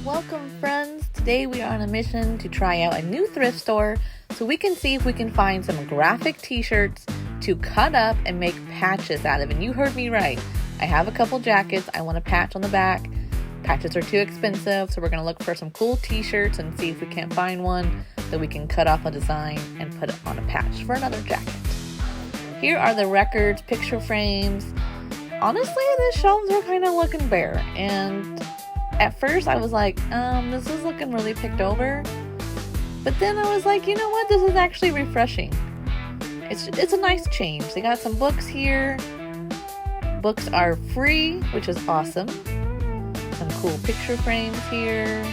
Welcome friends! Today we are on a mission to try out a new thrift store so we can see if we can find some graphic t-shirts to cut up and make patches out of. And you heard me right. I have a couple jackets. I want a patch on the back. Patches are too expensive, so we're going to look for some cool t-shirts and see if we can't find one that we can cut off a design and put it on a patch for another jacket. Here are the records, picture frames. Honestly, the shelves are kind of looking bare, and at first I was like, this is looking really picked over. But then I was like, you know what? This is actually refreshing. It's a nice change. They got some books here. Books are free, which is awesome. Some cool picture frames here.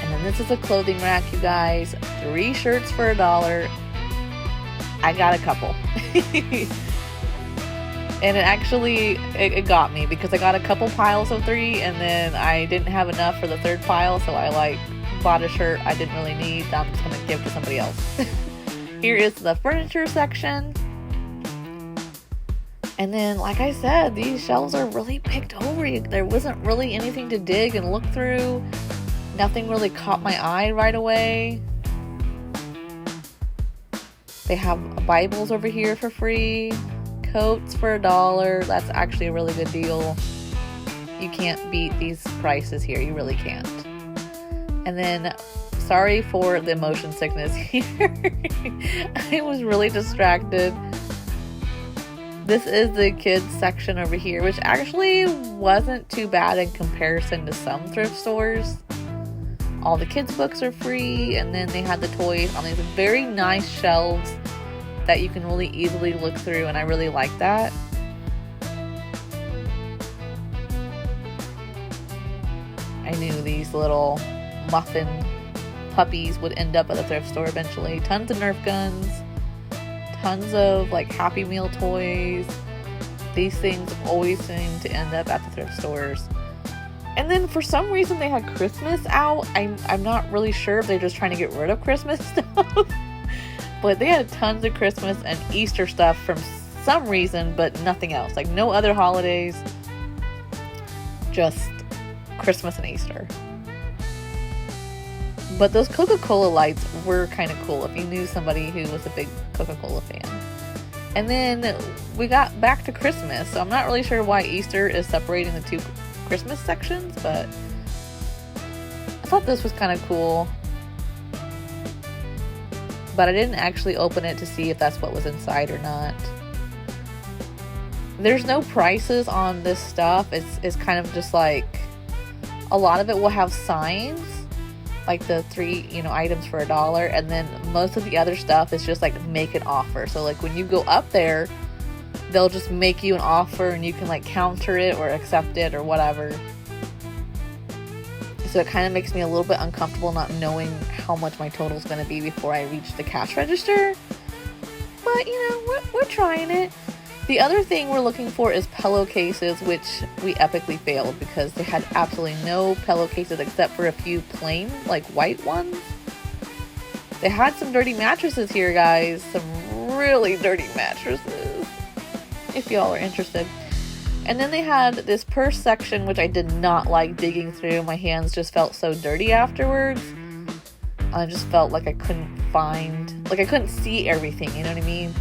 And then this is a clothing rack, you guys. 3 shirts for $1. I got a couple. And it got me because I got a couple piles of 3 and then I didn't have enough for the 3rd pile, so I bought a shirt I didn't really need that I'm just going to give to somebody else. Here is the furniture section. And then, like I said, these shelves are really picked over. There wasn't really anything to dig and look through. Nothing really caught my eye right away. They have Bibles over here for free. Coats for $1. That's actually a really good deal. You can't beat these prices here. You really can't. And then, sorry for the motion sickness here. I was really distracted. This is the kids section over here, which actually wasn't too bad in comparison to some thrift stores. All the kids' books are free, and then they had the toys on these very nice shelves that you can really easily look through, and I really like that. I knew these little muffin puppies would end up at the thrift store eventually. Tons of Nerf guns, tons of Happy Meal toys. These things always seem to end up at the thrift stores. And then for some reason they had Christmas out. I'm not really sure if they're just trying to get rid of Christmas stuff. But they had tons of Christmas and Easter stuff from some reason, but nothing else. No other holidays, just Christmas and Easter. But those Coca-Cola lights were kind of cool if you knew somebody who was a big Coca-Cola fan. And then we got back to Christmas, so I'm not really sure why Easter is separating the 2 Christmas sections, but I thought this was kind of cool. But I didn't actually open it to see if that's what was inside or not. There's no prices on this stuff. It's kind of just a lot of it will have signs, like the 3 items for $1, and then most of the other stuff is just make an offer. So when you go up there, they'll just make you an offer and you can counter it or accept it or whatever. So it kind of makes me a little bit uncomfortable not knowing how much my total is going to be before I reach the cash register. But, we're trying it. The other thing we're looking for is pillowcases, which we epically failed because they had absolutely no pillowcases except for a few plain, white ones. They had some dirty mattresses here, guys. Some really dirty mattresses. If y'all are interested. And then they had this purse section, which I did not like digging through. My hands just felt so dirty afterwards. I just felt like I couldn't I couldn't see everything, you know what I mean?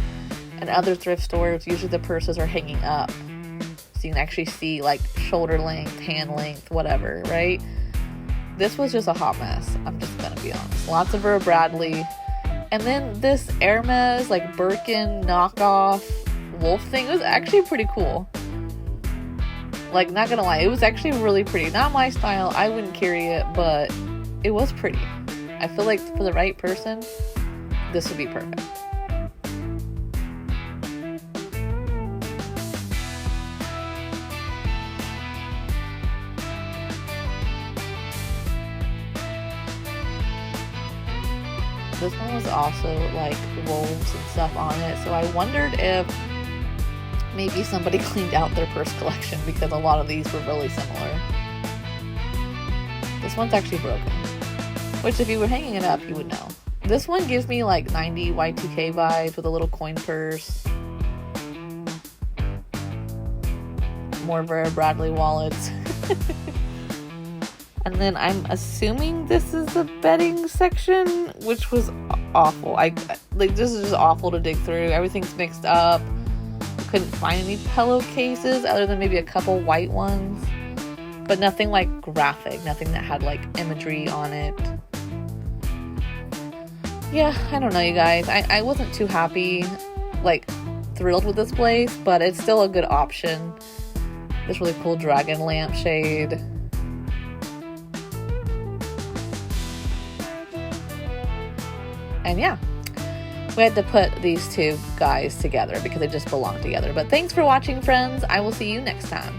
And other thrift stores, usually the purses are hanging up. So you can actually see shoulder length, hand length, whatever, right? This was just a hot mess. I'm just gonna be honest. Lots of Vera Bradley. And then this Hermes, Birkin knockoff wolf thing was actually pretty cool. Not gonna lie, it was actually really pretty. Not my style, I wouldn't carry it, but it was pretty. I feel like for the right person, this would be perfect. This one was also wolves and stuff on it, so I wondered if maybe somebody cleaned out their purse collection because a lot of these were really similar. This one's actually broken, which if you were hanging it up, you would know. This one gives me 90 Y2K vibes with a little coin purse. more Vera Bradley wallets. And then I'm assuming this is the bedding section, which was awful. This is just awful to dig through. Everything's mixed up. Couldn't find any pillowcases other than maybe a couple white ones, but nothing like graphic, nothing that had like imagery on it. Yeah, I don't know, you guys. I wasn't too happy, like thrilled with this place, but it's still a good option. This really cool dragon lampshade. And yeah, we had to put these two guys together because they just belong together. But thanks for watching, friends. I will see you next time.